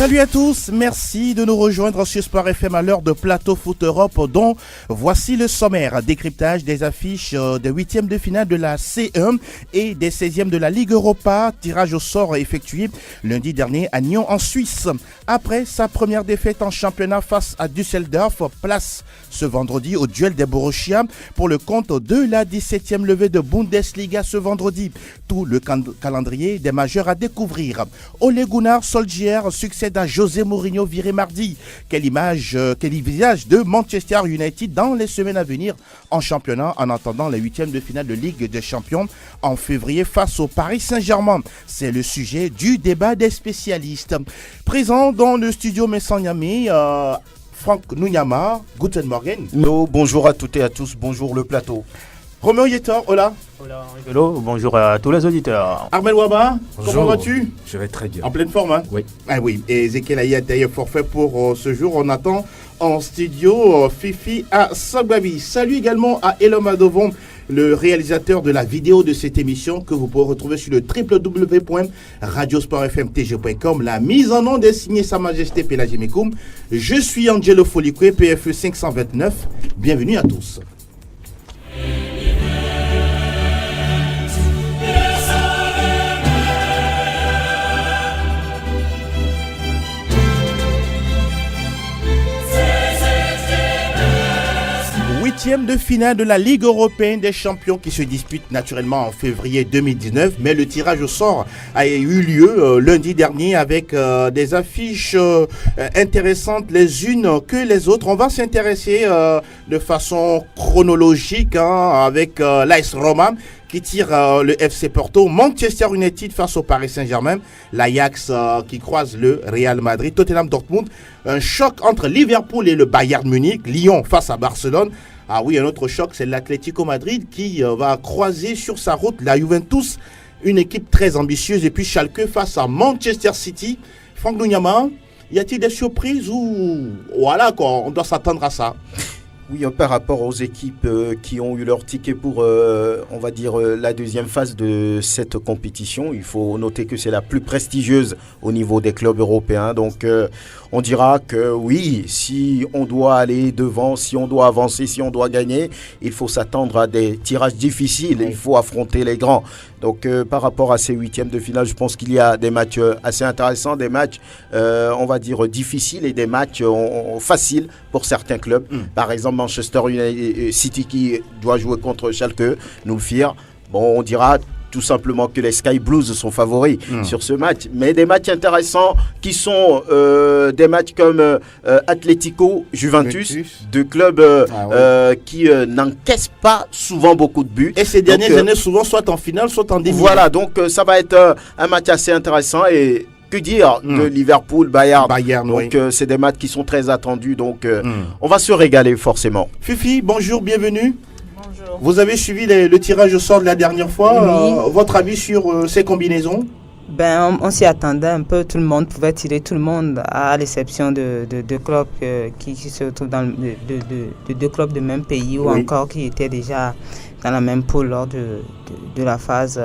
Salut à tous, merci de nous rejoindre sur Sport FM à l'heure de Plateau Foot Europe, dont voici le sommaire. Décryptage des affiches des huitièmes de finale de la C1 et des 16e de la Ligue Europa. Tirage au sort effectué lundi dernier à Nyon en Suisse. Après sa première défaite en championnat face à Düsseldorf, place ce vendredi au duel des Borussia pour le compte de la 17e levée de Bundesliga ce vendredi. Tout le calendrier des majeurs à découvrir. Ole Gunnar Solskjaer succède à José Mourinho viré mardi. Quelle visage de Manchester United dans les semaines à venir en championnat en attendant les huitièmes de finale de Ligue des Champions en février face au Paris Saint-Germain. C'est le sujet du débat des spécialistes. Présent dans le studio Messanyami, Franck Nunyama, Guten Morgen. Bonjour à toutes et à tous, bonjour le plateau. Roméo Yetor, hola. Hola, Angelo, bonjour à tous les auditeurs. Armel Waba, bonjour. Comment vas-tu? Je vais très bien. En pleine forme, hein? Oui. Ah oui, et Ezekiel Ayataï forfait pour ce jour. On attend en studio Fifi à Sagbavi. Salut également à Elom Adovon, le réalisateur de la vidéo de cette émission que vous pouvez retrouver sur le www.radiosportfmtg.com. La mise en onde est signée Sa Majesté Pelagé Mekoum. Je suis Angelo Folikwe, PFE 529. Bienvenue à tous. Huitième de finale de la Ligue européenne des champions qui se dispute naturellement en février 2019, mais le tirage au sort a eu lieu lundi dernier avec des affiches intéressantes les unes que les autres. On va s'intéresser de façon chronologique avec l'AS Roma qui tire le FC Porto, Manchester United face au Paris Saint-Germain, l'Ajax qui croise le Real Madrid, Tottenham Dortmund, un choc entre Liverpool et le Bayern Munich, Lyon face à Barcelone. Ah oui, un autre choc, c'est l'Atlético Madrid qui va croiser sur sa route la Juventus, une équipe très ambitieuse, et puis Schalke face à Manchester City. Franck Nunyama, y a-t-il des surprises ou voilà quoi, on doit s'attendre à ça? Oui, par rapport aux équipes qui ont eu leur ticket pour, on va dire, la deuxième phase de cette compétition, il faut noter que c'est la plus prestigieuse au niveau des clubs européens. Donc, on dira que oui, si on doit aller devant, si on doit avancer, si on doit gagner, il faut s'attendre à des tirages difficiles. Il faut affronter les grands. Donc, par rapport à ces huitièmes de finale, je pense qu'il y a des matchs assez intéressants, des matchs, on va dire, difficiles et des matchs faciles pour certains clubs. Par exemple, Manchester City qui doit jouer contre Schalke, nous le firent. Bon, on dira tout simplement que les Sky Blues sont favoris sur ce match. Mais des matchs intéressants qui sont des matchs comme Atlético, Juventus, deux clubs qui n'encaissent pas souvent beaucoup de buts. Et ces dernières années, souvent, soit en finale, soit en demi. Voilà, donc ça va être un match assez intéressant et que dire de Liverpool, Bayern. Donc c'est des matchs qui sont très attendus, donc on va se régaler forcément. Fifi, bonjour, bienvenue. Bonjour. Vous avez suivi le tirage au sort de la dernière fois. Oui. Votre avis sur ces combinaisons? On s'y attendait un peu, tout le monde pouvait tirer tout le monde, à l'exception de deux clubs qui se retrouvent dans deux clubs de même pays ou encore qui étaient déjà dans la même poule lors de la phase,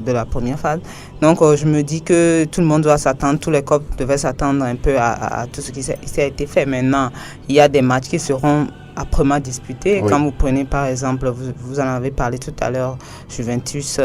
de la première phase. Donc je me dis que tout le monde doit s'attendre, tous les clubs devaient s'attendre un peu à tout ce qui a été fait. Maintenant, il y a des matchs qui seront âprement disputés. Quand vous prenez par exemple, vous en avez parlé tout à l'heure, Juventus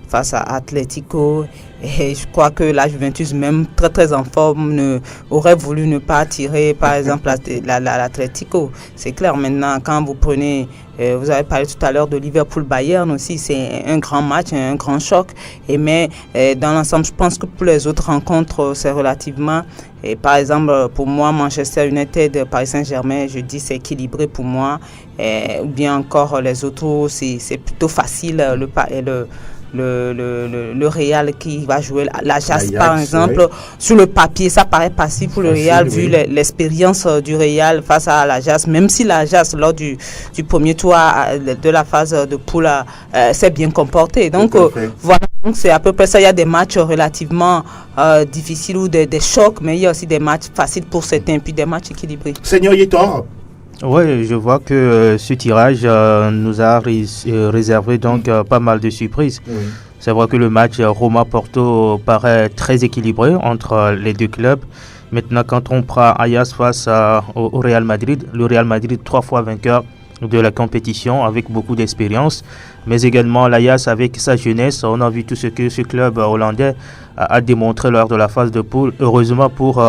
face à Atlético, et je crois que la Juventus, même très très en forme, aurait voulu ne pas tirer par exemple l'Atlético. C'est clair. Maintenant, quand vous prenez, vous avez parlé tout à l'heure de Liverpool-Bayern aussi, c'est un grand match, un grand choc. Mais dans l'ensemble, je pense que pour les autres rencontres, c'est relativement... Et par exemple, pour moi, Manchester United, Paris Saint-Germain, je dis c'est équilibré pour moi. Ou bien encore les autres, c'est plutôt facile. Le Real qui va jouer l'Ajax par exemple, sur le papier ça paraît facile pour le Real vu l'expérience du Real face à l'Ajax, même si l'Ajax lors du premier tour de la phase de poule s'est bien comporté. Donc voilà, donc c'est à peu près ça. Il y a des matchs relativement difficiles ou des chocs, mais il y a aussi des matchs faciles pour certains puis des matchs équilibrés. Seigneur Yetor. Oui, je vois que ce tirage nous a réservé donc pas mal de surprises. C'est vrai que le match Roma-Porto paraît très équilibré entre les deux clubs, Maintenant, quand on prend Ajax face au Real Madrid, le Real Madrid 3 fois vainqueur de la compétition avec beaucoup d'expérience, mais également l'Ajax avec sa jeunesse. On a vu tout ce que ce club hollandais a démontré lors de la phase de poule. Heureusement pour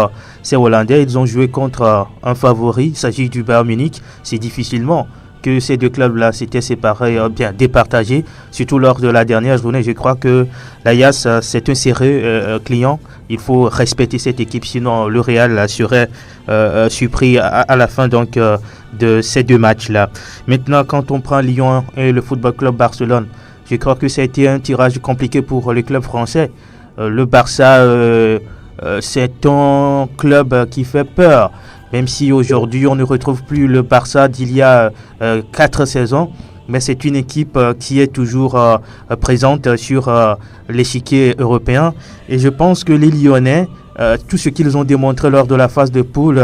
ces Hollandais, ils ont joué contre un favori, il s'agit du Bayern Munich. C'est difficilement que ces deux clubs-là s'étaient séparés, bien départagés, surtout lors de la dernière journée. Je crois que l'Ajax, c'est un sérieux client. Il faut respecter cette équipe, sinon le Real serait surpris à la fin donc, de ces deux matchs-là. Maintenant, quand on prend Lyon et le Football Club Barcelone, je crois que ça a été un tirage compliqué pour les clubs français. Le Barça, c'est un club qui fait peur. Même si aujourd'hui on ne retrouve plus le Barça d'il y a 4 saisons, mais c'est une équipe qui est toujours présente sur l'échiquier européen. Et je pense que les Lyonnais, tout ce qu'ils ont démontré lors de la phase de poule,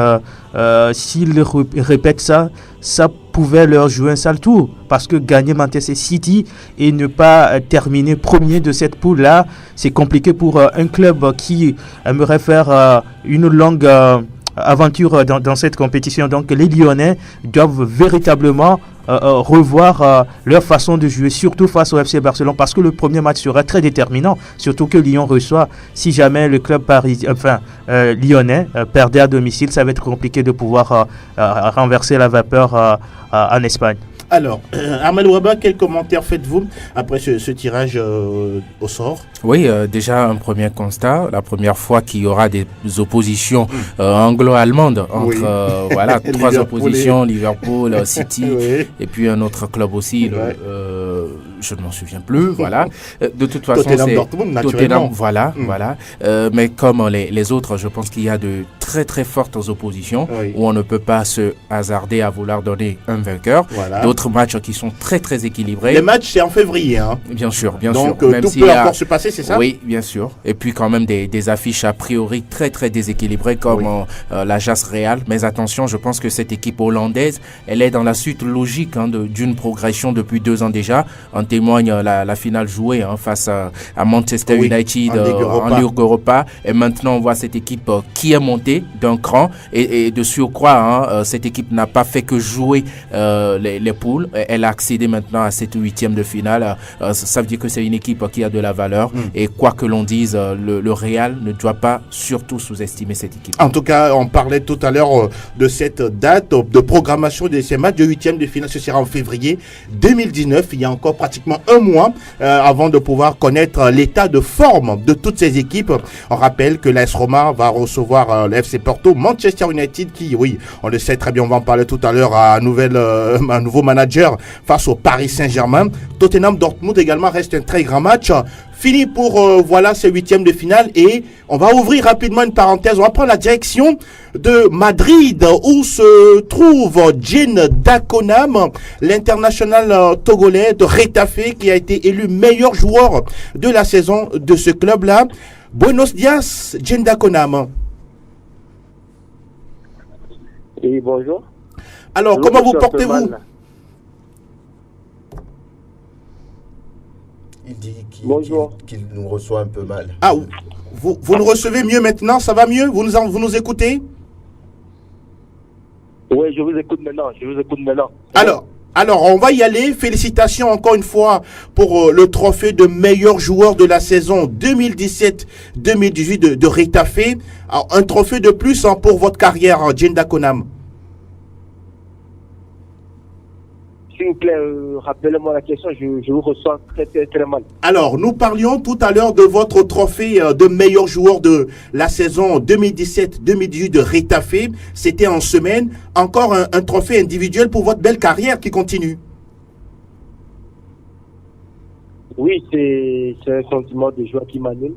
s'ils répètent ça, ça pouvait leur jouer un sale tour. Parce que gagner Manchester City et ne pas terminer premier de cette poule-là, c'est compliqué pour un club qui aimerait faire une longue aventure dans cette compétition. Donc les Lyonnais doivent véritablement revoir leur façon de jouer, surtout face au FC Barcelone, parce que le premier match sera très déterminant, surtout que Lyon reçoit. Si jamais le club lyonnais perdait à domicile, ça va être compliqué de pouvoir renverser la vapeur en Espagne. Alors, Ahmed Ouaba, quel commentaire faites-vous après ce tirage au sort? Oui, déjà un premier constat, la première fois qu'il y aura des oppositions anglo-allemandes entre voilà, 3 oppositions, Liverpool, City, oui. Et puis un autre club aussi, je ne m'en souviens plus, voilà. De toute façon, c'est Tottenham, voilà. Mais comme les autres, je pense qu'il y a de très très fortes oppositions où on ne peut pas se hasarder à vouloir donner un vainqueur. Voilà. D'autres matchs qui sont très très équilibrés. Les matchs, c'est en février, hein. Bien sûr. Donc tout peut encore se passer, c'est ça? Oui, bien sûr. Et puis quand même des affiches a priori très très déséquilibrées comme l'Ajax Real. Mais attention, je pense que cette équipe hollandaise, elle est dans la suite logique d'une progression depuis 2 ans déjà. En témoigne la finale jouée face à Manchester United en Ligue Europa. Et maintenant, on voit cette équipe qui est montée d'un cran. Et de surcroît, cette équipe n'a pas fait que jouer les poules. Elle a accédé maintenant à cette 8e de finale. Ça veut dire que c'est une équipe qui a de la valeur. Et quoi que l'on dise, le Real ne doit pas surtout sous-estimer cette équipe. En tout cas, on parlait tout à l'heure de cette date de programmation de ces matchs de 8e de finale. Ce sera en février 2019. Il y a encore pratiquement un mois avant de pouvoir connaître l'état de forme de toutes ces équipes. On rappelle que l'AS Roma va recevoir le FC Porto, Manchester United qui, oui, on le sait très bien, on va en parler tout à l'heure, a un nouveau manager face au Paris Saint-Germain. Tottenham Dortmund également reste un très grand match. Fini pour voilà ces 8e de finale et on va ouvrir rapidement une parenthèse. On va prendre la direction de Madrid où se trouve Dieng Dakonam, l'international togolais de Retafe qui a été élu meilleur joueur de la saison de ce club-là. Buenos días, Dieng Dakonam. Oui, bonjour. Alors, comment vous portez-vous? Il dit qu'il nous reçoit un peu mal. Ah, vous nous recevez mieux maintenant? Ça va mieux? Vous nous écoutez? Oui, je vous écoute maintenant. Alors, on va y aller. Félicitations encore une fois pour le trophée de meilleur joueur de la saison 2017-2018 de Retafe. Alors, un trophée de plus pour votre carrière, Dieng Dakonam. S'il vous plaît, rappelez-moi la question, je vous reçois très, très, très mal. Alors, nous parlions tout à l'heure de votre trophée de meilleur joueur de la saison 2017-2018 de Retafe. C'était en semaine. Encore un trophée individuel pour votre belle carrière qui continue. Oui, c'est un sentiment de joie qui m'anime.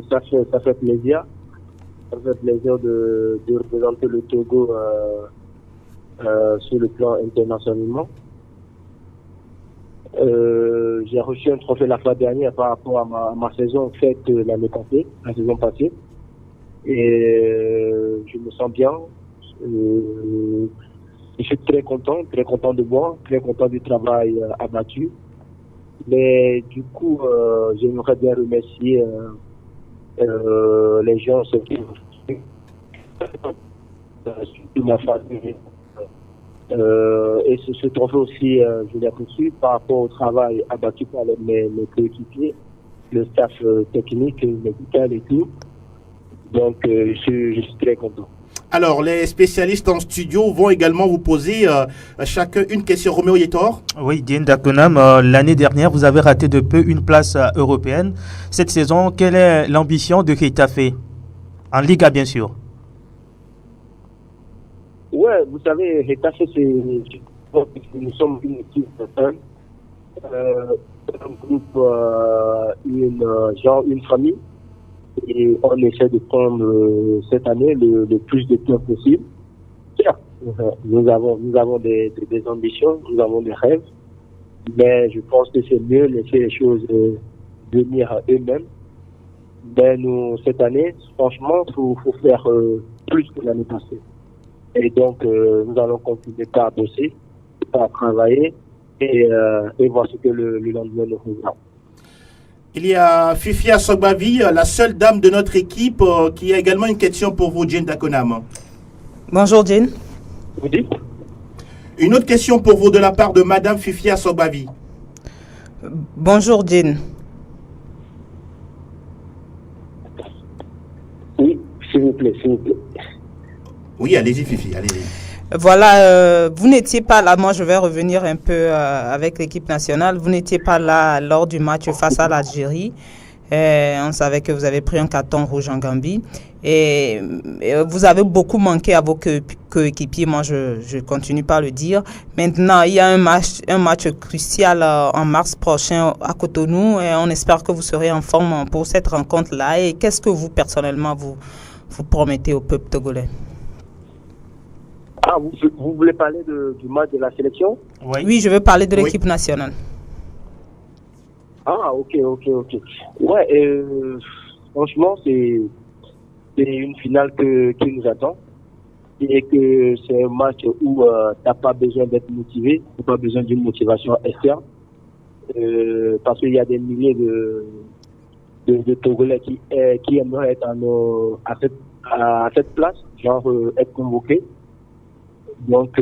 Ça fait plaisir. Ça fait plaisir de représenter le Togo sur le plan internationalement. J'ai reçu un trophée la fois dernière par rapport à ma saison faite la saison passée. Et je me sens bien. Je suis très content de moi, très content du travail abattu. Mais du coup, j'aimerais bien remercier les gens surtout ma famille. Et ce trophée aussi, je l'ai reçu par rapport au travail abattu par mes coéquipiers, le staff technique, médical et tout. Donc, je suis très content. Alors, les spécialistes en studio vont également vous poser chacun une question. Roméo Yetor. Oui, Diène Dakonam, l'année dernière, vous avez raté de peu une place européenne. Cette saison, quelle est l'ambition de Getafe? En Liga, bien sûr. Ouais, vous savez, Getafe, nous sommes une équipe un groupe, une famille. Et on essaie de prendre cette année le plus de temps possible. Nous avons des ambitions, nous avons des rêves, mais je pense que c'est mieux laisser les choses venir à eux-mêmes. Mais nous, cette année, franchement, faut faire plus que l'année passée. Et donc, nous allons continuer par bosser, par travailler et voir ce que le lendemain nous réserve. Il y a Fifia Sogbavi, la seule dame de notre équipe, qui a également une question pour vous, Diène Dakonam. Bonjour, Diène. Vous dites? Une autre question pour vous de la part de Madame Fifia Sogbavi. Bonjour, Diène. Oui, s'il vous plaît, s'il vous plaît. Oui, allez-y, Fifi, allez-y. Voilà, vous n'étiez pas là. Moi, je vais revenir un peu avec l'équipe nationale. Vous n'étiez pas là lors du match face à l'Algérie. On savait que vous avez pris un carton rouge en Gambie. Et vous avez beaucoup manqué à vos coéquipiers. Moi, je continue par le dire. Maintenant, il y a un match crucial en mars prochain à Cotonou. Et on espère que vous serez en forme pour cette rencontre-là. Et qu'est-ce que vous, personnellement, vous promettez au peuple togolais? Ah, vous voulez parler du match de la sélection? Oui, je veux parler de l'équipe nationale. Ah, ok. Ouais, franchement, c'est une finale qui nous attend. Et que c'est un match où t'as pas besoin d'être motivé, t'as pas besoin d'une motivation externe. Parce qu'il y a des milliers de Togolais qui aimeraient être à cette place, genre être convoqués. Donc,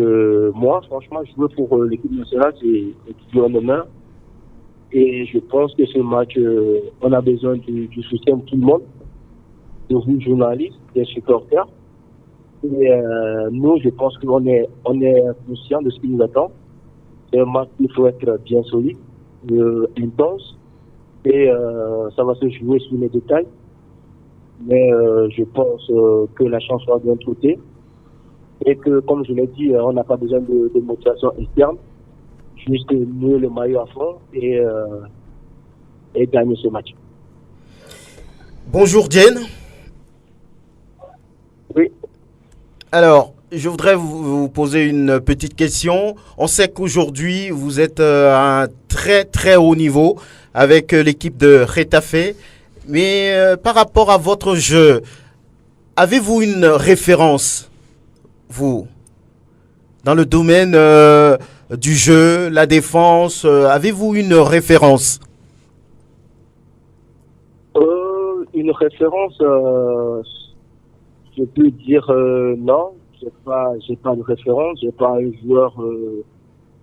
moi, franchement, jouer pour l'équipe nationale, c'est toujours un honneur. Et je pense que ce match, on a besoin du soutien de tout le monde, de vous, journalistes, des supporters. Et nous, je pense qu'on est conscient de ce qui nous attend. C'est un match où il faut être bien solide, intense. Et ça va se jouer sur les détails. Mais je pense que la chance sera de notre côté. Et que, comme je l'ai dit, on n'a pas besoin de motivation externe, juste nouer le maillot à fond et gagner ce match. Bonjour Diène. Oui. Alors, je voudrais vous poser une petite question. On sait qu'aujourd'hui, vous êtes à un très très haut niveau avec l'équipe de Getafe. Mais par rapport à votre jeu, avez-vous une référence, vous, dans le domaine du jeu, la défense, avez-vous une référence? Une référence, je peux dire non. J'ai pas de référence. J'ai pas un joueur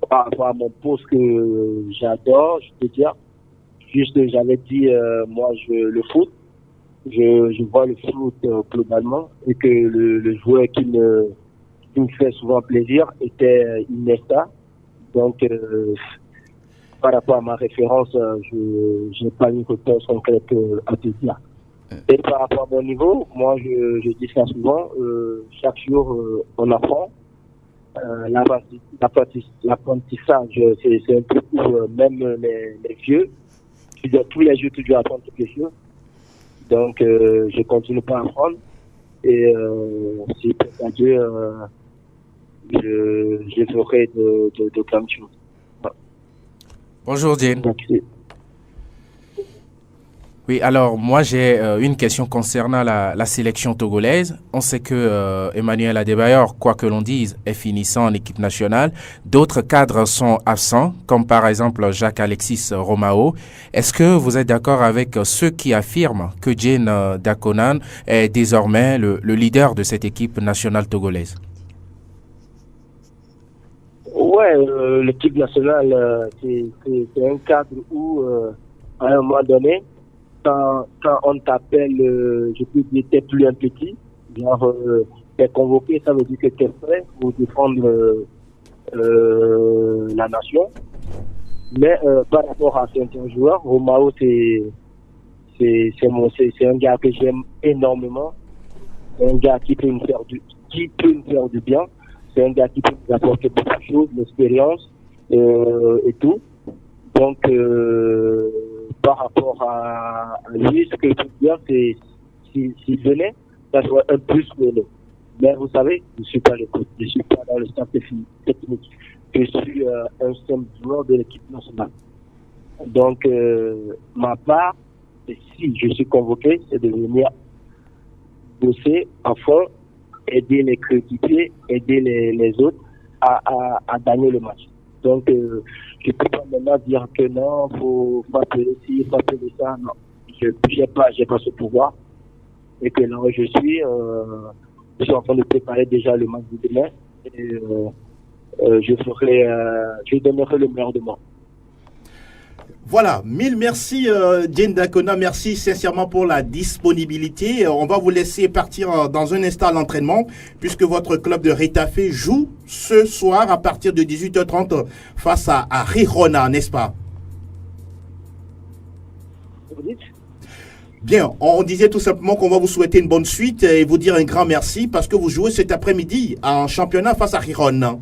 par rapport à mon poste que j'adore. Je peux dire juste, j'avais dit moi le foot. Je vois le foot globalement et que le joueur qui me fait souvent plaisir était Iniesta. Donc, par rapport à ma référence, je n'ai pas une réponse concrète à te dire. Et par rapport à mon niveau, moi, je dis ça souvent, chaque jour, on apprend. L'apprentissage, c'est un peu pour même les vieux. Tous les jours, tu dois apprendre quelque chose. Donc, je continue pas à apprendre. Et si peut-être Dieu, je ferai de plein de choses. Bonjour, Diène. Oui, alors moi j'ai une question concernant la sélection togolaise. On sait que Emmanuel Adebayor, quoi que l'on dise, est finissant en équipe nationale. D'autres cadres sont absents, comme par exemple Jacques-Alexis Romao. Est-ce que vous êtes d'accord avec ceux qui affirment que Diène Dakonan est désormais le leader de cette équipe nationale togolaise? Ouais, l'équipe nationale, c'est un cadre où, à un moment donné, quand on t'appelle, je peux dire, t'es plus un petit, genre, t'es convoqué, ça veut dire que t'es prêt pour défendre la nation. Mais par rapport à certains joueurs, Romao, c'est un gars que j'aime énormément. C'est un gars qui peut me faire du bien. C'est un gars qui peut nous apporter beaucoup de choses, l'expérience et tout. Donc, par rapport à lui, ce que je peux dire, c'est s'il venait, ça serait un plus pour nous. Mais vous savez, je ne suis pas l'écoute, je ne suis pas dans le staff technique. Je suis un simple joueur de l'équipe nationale. Donc, ma part, si je suis convoqué, c'est de venir bosser à fond, aider les coéquipiers, aider les autres à gagner le match. Donc, je ne peux pas maintenant dire que non, faut appeler ci, faut appeler ça. Non, je n'ai pas ce pouvoir. Et que là où je suis en train de préparer déjà le match de demain. Et je donnerai le meilleur de moi. Voilà, mille merci Diène Dakonan, merci sincèrement pour la disponibilité. On va vous laisser partir dans un instant à l'entraînement puisque votre club de Retafe joue ce soir à partir de 18h30 face à Girona, n'est-ce pas? Bien, on disait tout simplement qu'on va vous souhaiter une bonne suite et vous dire un grand merci parce que vous jouez cet après-midi en championnat face à Girona.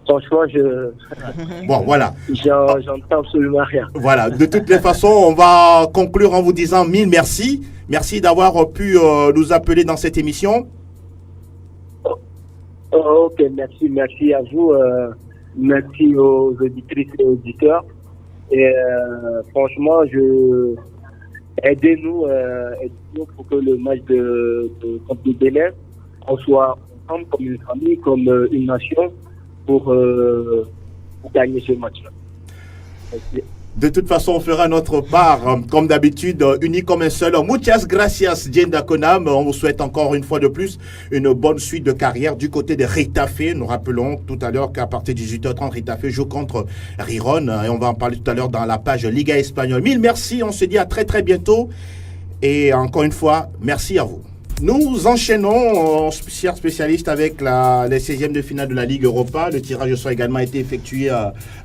Franchement, bon, voilà. J'entends absolument rien. Voilà. De toutes les façons, on va conclure en vous disant mille merci. Merci d'avoir pu nous appeler dans cette émission. Ok, merci à vous. Merci aux auditrices et auditeurs. Et franchement, aidez-nous pour que le match contre le Bénin, on soit ensemble comme une famille, comme une nation. Pour gagner ce match-là. Merci. De toute façon, on fera notre part, comme d'habitude, unis comme un seul. Muchas gracias, Diène Dakonan. On vous souhaite encore une fois de plus une bonne suite de carrière du côté de Retafe. Nous rappelons tout à l'heure qu'à partir de 18h30, Retafe joue contre Girona. Et on va en parler tout à l'heure dans la page Liga Espagnole. Mille merci, on se dit à très très bientôt. Et encore une fois, merci à vous. Nous enchaînons, chers spécialistes, avec les 16e de finale de la Ligue Europa. Le tirage au sort a également été effectué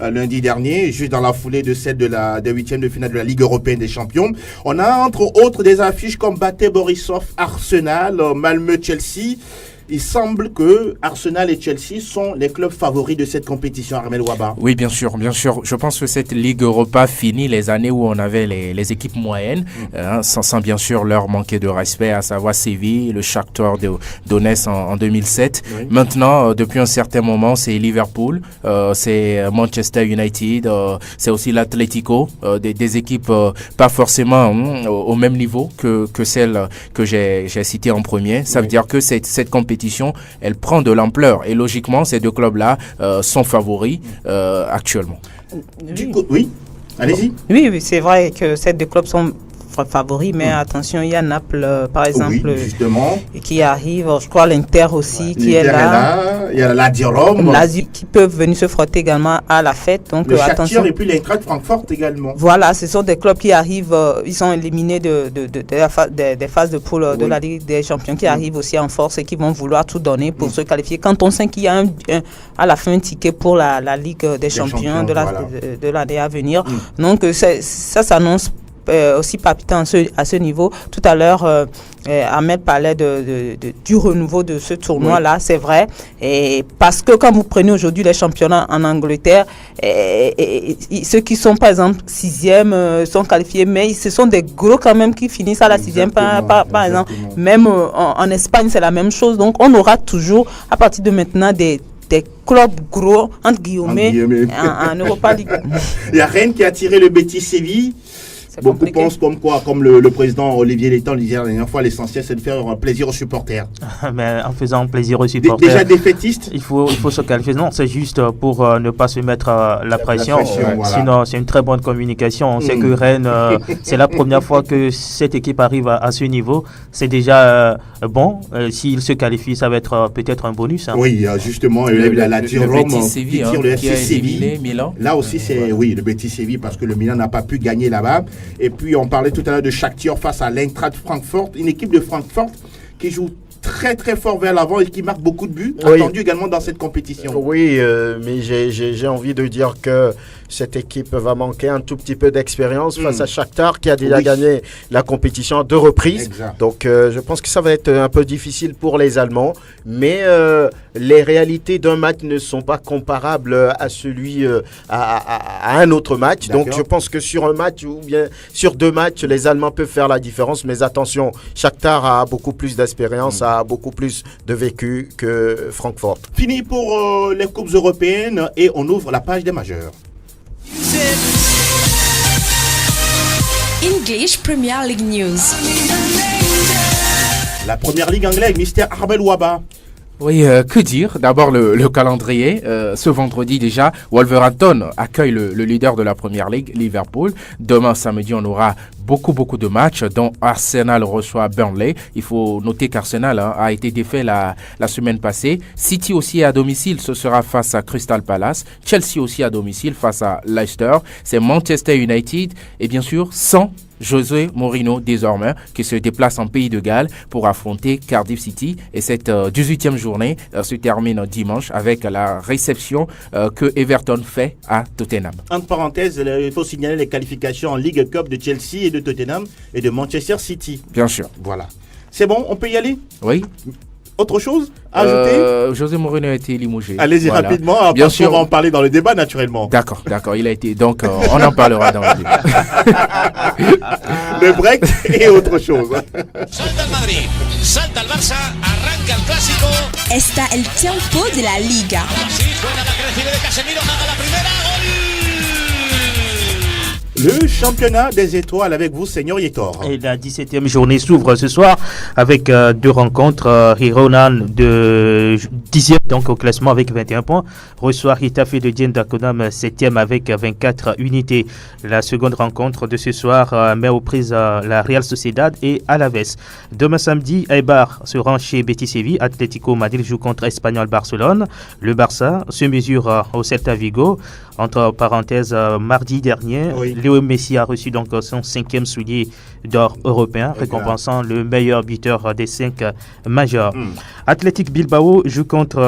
lundi dernier, juste dans la foulée de celle des 8e de finale de la Ligue européenne des champions. On a entre autres des affiches comme Bate Borisov, Arsenal, Malmö, Chelsea. Il semble que Arsenal et Chelsea sont les clubs favoris de cette compétition, Armel Ouaba. Oui, bien sûr, bien sûr. Je pense que cette Ligue Europa finit les années où on avait les équipes moyennes, sans bien sûr leur manquer de respect, à savoir Séville, le Shakhtar Donetsk en 2007. Oui. Maintenant, depuis un certain moment, c'est Liverpool, c'est Manchester United, c'est aussi l'Atlético, des équipes pas forcément au même niveau que celles que j'ai citées en premier. Ça veut dire que cette compétition, elle prend de l'ampleur et logiquement ces deux clubs-là sont favoris actuellement. Oui, allez-y. Oui, c'est vrai que ces deux clubs sont favoris, mais attention, il y a Naples, par exemple, qui arrive, je crois l'Inter aussi, qui est là. Il y a la Rome. Qui peuvent venir se frotter également à la fête. Donc, le Shakhtar et puis l'Eintracht Francfort également. Voilà, ce sont des clubs qui arrivent, ils sont éliminés des phases de poule de la Ligue des Champions, qui arrivent aussi en force et qui vont vouloir tout donner pour se qualifier. Quand on sait qu'il y a à la fin un ticket pour la Ligue des Champions de l'année à venir. Donc, ça s'annonce aussi palpitant à ce niveau. Tout à l'heure, Ahmed parlait du renouveau de ce tournoi-là, c'est vrai. Et parce que quand vous prenez aujourd'hui les championnats en Angleterre, ceux qui sont par exemple 6e sont qualifiés, mais ce sont des gros quand même qui finissent à la 6e par exemple. Même en Espagne, c'est la même chose. Donc on aura toujours, à partir de maintenant, des des clubs gros, entre guillemets, en Europa League. Il y a Rennes qui a tiré le Betis Séville. Beaucoup pensent comme le président Olivier Létang le disait la dernière fois, l'essentiel c'est de faire plaisir aux supporters. Mais en faisant plaisir aux supporters. Déjà défaitiste. Il faut se qualifier. Non, c'est juste pour ne pas se mettre la pression. Voilà. Sinon, c'est une très bonne communication. On sait que Rennes, c'est la première fois que cette équipe arrive à ce niveau. C'est déjà bon. S'il se qualifie, ça va être peut-être un bonus. Hein. Oui, justement, le Betis Séville qui a éliminé Milan. Là aussi, c'est le Betis Séville parce que le Milan n'a pas pu gagner là-bas. Et puis, on parlait tout à l'heure de Shakhtar face à l'Eintracht Francfort, une équipe de Francfort qui joue très très fort vers l'avant et qui marque beaucoup de buts, attendu également dans cette compétition. Oui, mais j'ai envie de dire que cette équipe va manquer un tout petit peu d'expérience face à Shakhtar qui a déjà gagné la compétition à 2 reprises. Exact. Donc je pense que ça va être un peu difficile pour les Allemands, mais les réalités d'un match ne sont pas comparables à celui à un autre match. D'accord. Donc je pense que sur un match ou bien sur 2 matchs, les Allemands peuvent faire la différence, mais attention, Shakhtar a beaucoup plus d'expérience, a beaucoup plus de vécu que Francfort. Fini pour les coupes européennes et on ouvre la page des majeurs. English Premier League News. La première ligue anglaise, Mr. Arbel Waba. Oui, que dire? D'abord le calendrier. Ce vendredi déjà, Wolverhampton accueille le leader de la Première Ligue, Liverpool. Demain samedi, on aura beaucoup de matchs, dont Arsenal reçoit Burnley. Il faut noter qu'Arsenal a été défait la semaine passée. City aussi à domicile, ce sera face à Crystal Palace. Chelsea aussi à domicile face à Leicester. C'est Manchester United et bien sûr sans José Mourinho désormais qui se déplace en Pays de Galles pour affronter Cardiff City et cette 18e journée se termine dimanche avec la réception que Everton fait à Tottenham. Entre parenthèses, il faut signaler les qualifications en Ligue Cup de Chelsea et de Tottenham et de Manchester City. Bien sûr. Voilà. C'est bon, on peut y aller? Oui. Autre chose à ajouter? José Mourinho a été limogé. Allez-y rapidement, bien sûr. On va en parler dans le débat naturellement. D'accord, il a été. Donc, on en parlera dans le débat. Le break et autre chose. Salta el Madrid, salta el Barça, arranca el clásico. Está el tiempo de la Liga. Así suena la que recibe de Casemiro, haga la primera, gol. Le championnat des étoiles avec vous, Seigneur Yetor. Et la 17e journée s'ouvre ce soir avec 2 rencontres. Hironan de 10e donc au classement avec 21 points. Reçoit Ritafe de Dien Dakonam 7e avec 24 unités. La seconde rencontre de ce soir met aux prises la Real Sociedad et Alaves. Demain samedi, Eibar se rend chez Betis Séville. Atlético Madrid joue contre Espanyol Barcelone. Le Barça se mesure au Celta Vigo. Entre parenthèses, mardi dernier, Léo Messi a reçu donc son 5e soulier d'or européen, récompensant le meilleur buteur des 5 majeurs. Athletic Bilbao joue contre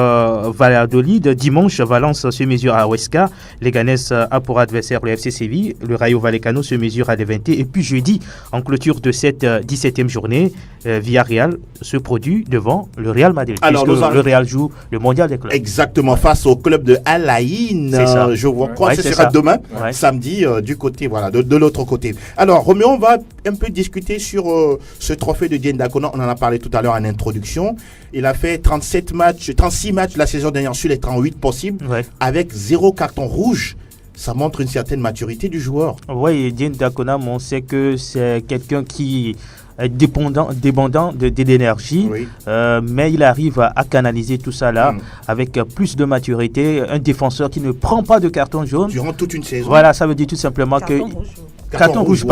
Valladolid. Dimanche, Valence se mesure à Huesca. Leganés a pour adversaire le FC Séville. Le Rayo Vallecano se mesure à Levante. Et puis jeudi, en clôture de cette 17e journée, Villarreal se produit devant le Real Madrid. Alors, le Real joue le mondial des clubs. Exactement, face au club de Al Ain. Je crois que ce sera demain, samedi, du côté, voilà, de l'autre côté. Alors, Roméo, on va un peu discuter sur ce trophée de Dien Dakonam. On en a parlé tout à l'heure en introduction. Il a fait 36 matchs la saison dernière sur les 38 possibles, avec 0 carton rouge. Ça montre une certaine maturité du joueur. Oui, Dien Dakonam, on sait que c'est quelqu'un qui est dépendant d'énergie, mais il arrive à canaliser tout ça là avec plus de maturité. Un défenseur qui ne prend pas de carton jaune durant toute une saison. Voilà, ça veut dire tout simplement carton rouge.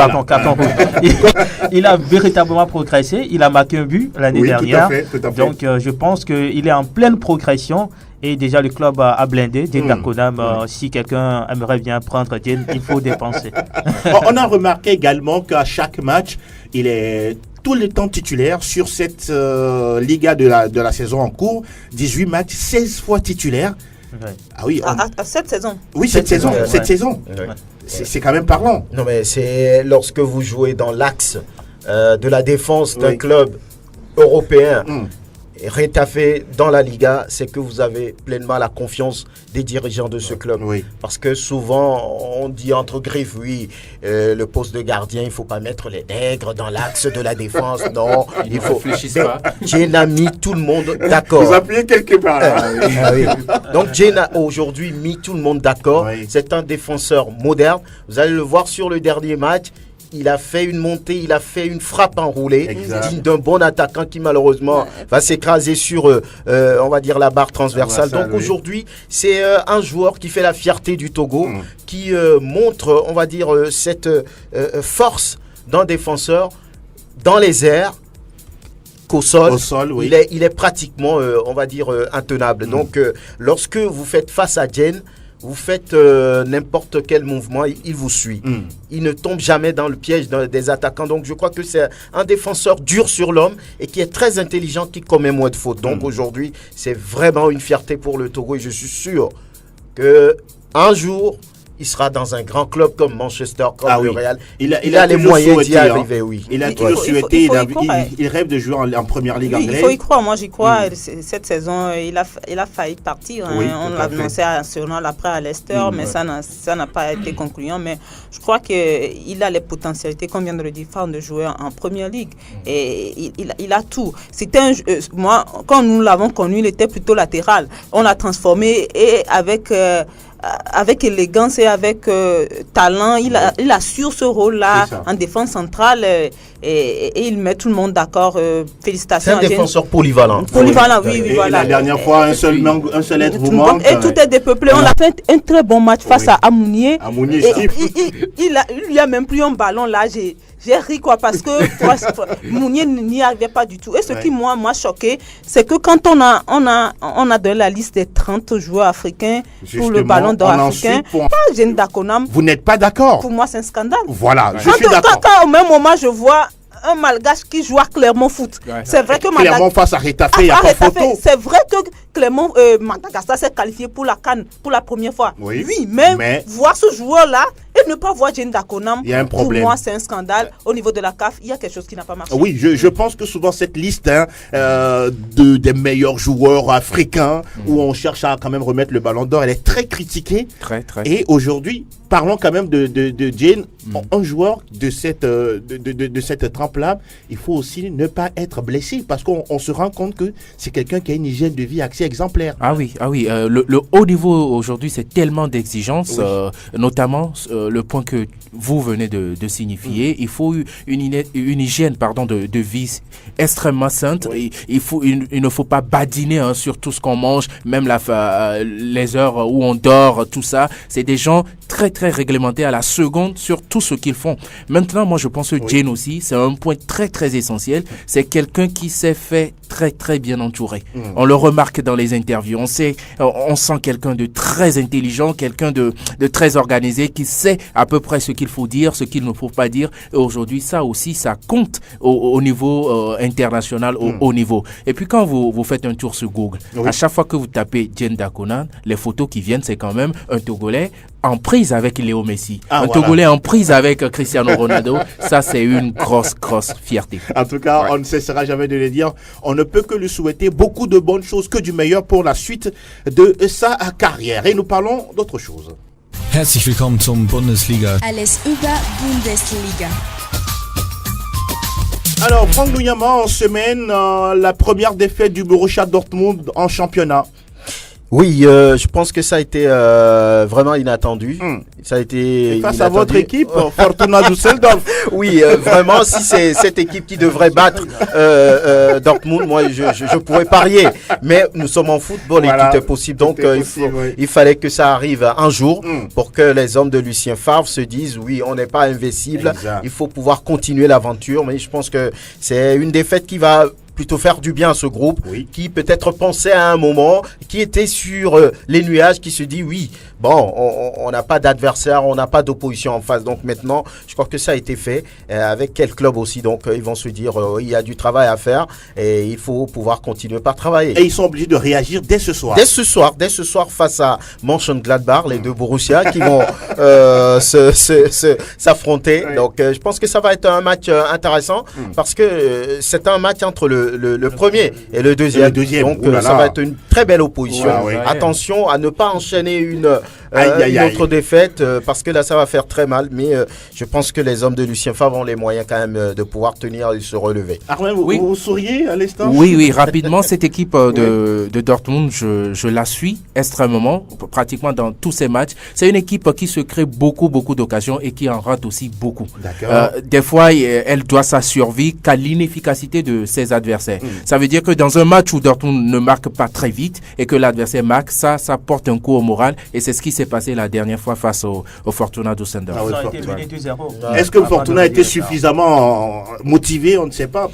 Il a véritablement progressé. Il a marqué un but l'année dernière. Tout à fait. Donc, je pense qu'il est en pleine progression. Et déjà, le club a blindé Dien Dakonam. Si quelqu'un aimerait bien prendre Dien, il faut dépenser. On a remarqué également qu'à chaque match, il est tout le temps titulaire sur cette Liga de la saison en cours. 18 matchs, 16 fois titulaire. Ah oui. À cette saison. Oui, cette saison. C'est quand même parlant. Non, mais c'est lorsque vous jouez dans l'axe de la défense d'un club européen rétaffé dans la Liga, c'est que vous avez pleinement la confiance des dirigeants de ce club. Oui. Parce que souvent, on dit entre griffes, le poste de gardien, il ne faut pas mettre les nègres dans l'axe de la défense. Non, il faut... réfléchissent pas. Jane a mis tout le monde d'accord. Vous appuyez quelque part là. Oui. Donc Jane a aujourd'hui mis tout le monde d'accord. Oui. C'est un défenseur moderne. Vous allez le voir sur le dernier match. Il a fait une montée, il a fait une frappe enroulée, digne d'un bon attaquant qui malheureusement va s'écraser sur, on va dire, la barre transversale. Donc aujourd'hui, c'est un joueur qui fait la fierté du Togo, qui montre, on va dire, cette force d'un défenseur dans les airs, qu'au sol, oui. il est pratiquement, on va dire, intenable. Donc lorsque vous faites face à Jane, vous faites n'importe quel mouvement, il vous suit. Il ne tombe jamais dans le piège des attaquants. Donc je crois que c'est un défenseur dur sur l'homme et qui est très intelligent, qui commet moins de fautes. Donc aujourd'hui, c'est vraiment une fierté pour le Togo et je suis sûr qu'un jour, il sera dans un grand club comme Manchester, comme le Real. Il a les moyens d'y arriver, oui. Il a toujours souhaité, il rêve de jouer en première ligue anglaise. Il faut y croire, moi j'y crois. Cette saison, il a failli partir. On l'a annoncé après à Leicester, mais ça n'a pas été concluant. Mais je crois qu'il a les potentialités, comme vient de le dire, de jouer en première ligue. Et il a tout. C'était moi, quand nous l'avons connu, il était plutôt latéral. On l'a transformé et avec élégance et avec talent, il assure ce rôle-là en défense centrale et il met tout le monde d'accord. Félicitations. C'est un défenseur polyvalent. Polyvalent, oui, voilà. La dernière fois, un seul être vous manque. Et tout est dépeuplé. On a fait un très bon match face à Amounier. Amounier, il a même pris un ballon là. J'ai ri parce que Mounier n'y arrivait pas du tout. Et ce qui m'a choqué, c'est que quand on a donné la liste des 30 joueurs africains pour le ballon d'or africain, Jane Dakonam. Vous n'êtes pas d'accord? Pour moi, c'est un scandale. Voilà, je suis d'accord. Quand au même moment, je vois un Malgache qui joue à Clermont Foot. C'est vrai que Clermont face à Rétafé, il n'y a pas photo. C'est vrai que Clermont, Madagascar s'est qualifié pour la CAN pour la première fois. Oui, mais voir ce joueur-là et ne pas voir Jane Dakonam, il y a un problème. Pour moi, c'est un scandale. Au niveau de la CAF, il y a quelque chose qui n'a pas marché. Oui, je pense que souvent cette liste des meilleurs joueurs africains, où on cherche à quand même remettre le ballon d'or, elle est très critiquée. Très. Et aujourd'hui, parlons quand même de Jane, un joueur de cette trempe-là. Il faut aussi ne pas être blessé parce qu'on se rend compte que c'est quelqu'un qui a une hygiène de vie assez exemplaire. Ah oui. Le haut niveau aujourd'hui, c'est tellement d'exigences, notamment le point que vous venez de signifier. Il faut une hygiène de vie extrêmement sainte. Il ne faut pas badiner sur tout ce qu'on mange, même les heures où on dort, tout ça. C'est des gens très très réglementés à la seconde sur tout ce qu'ils font. Maintenant, moi je pense que Jane aussi, c'est un point très très essentiel. C'est quelqu'un qui s'est fait très très bien entouré. On le remarque dans les interviews. On sent quelqu'un de très intelligent, quelqu'un de très organisé, qui sait à peu près ce qu'il faut dire, ce qu'il ne faut pas dire. Et aujourd'hui, ça aussi, ça compte au niveau international, au haut niveau. Et puis quand vous faites un tour sur Google, à chaque fois que vous tapez Jane Dakonam, les photos qui viennent, c'est quand même un Togolais en prise avec Léo Messi. Togolais en prise avec Cristiano Ronaldo. Ça, c'est une grosse fierté. En tout cas, on ne cessera jamais de le dire. On ne peut que lui souhaiter beaucoup de bonnes choses, que du meilleur pour la suite de sa carrière. Et nous parlons d'autre chose. Herzlich willkommen zum Bundesliga. Alles über Bundesliga. Alors, Franck Nouyama, en semaine, la première défaite du Borussia Dortmund en championnat. Oui, je pense que ça a été vraiment inattendu. Ça a été face inattendu. À votre équipe, Fortuna Düsseldorf. Oui, vraiment, si c'est cette équipe qui devrait battre Dortmund, moi, je pourrais parier. Mais nous sommes en football et tout est possible. Donc, il fallait que ça arrive un jour pour que les hommes de Lucien Favre se disent, oui, on n'est pas invincible. Exact. Il faut pouvoir continuer l'aventure. Mais je pense que c'est une défaite qui va plutôt faire du bien à ce groupe qui peut-être pensait à un moment, qui était sur les nuages, qui se dit on n'a pas d'adversaire, on n'a pas d'opposition en face. Donc maintenant, je crois que ça a été fait avec quel club aussi. Donc ils vont se dire il y a du travail à faire et il faut pouvoir continuer par travailler. Et ils sont obligés de réagir dès ce soir. Dès ce soir face à Mönchengladbach, les deux Borussia qui vont s'affronter. Donc je pense que ça va être un match intéressant parce que c'est un match entre le premier et le deuxième. Donc ça va être une très belle opposition. Attention à ne pas enchaîner une autre défaite parce que là ça va faire très mal. Mais je pense que les hommes de Lucien Favre ont les moyens quand même de pouvoir tenir et se relever. Armand, vous souriez à l'instant? Oui, rapidement, cette équipe de Dortmund, je la suis extrêmement, pratiquement dans tous ces matchs. C'est une équipe qui se crée beaucoup d'occasions et qui en rate aussi beaucoup. Des fois, elle doit sa survie qu'à l'inefficacité de ses adversaires. Ça veut dire que dans un match où Dortmund ne marque pas très vite et que l'adversaire marque, ça porte un coup au moral et c'est ce qui s'est passé la dernière fois face au Fortuna Düsseldorf. Est-ce que Fortuna a été suffisamment motivé? On ne sait pas.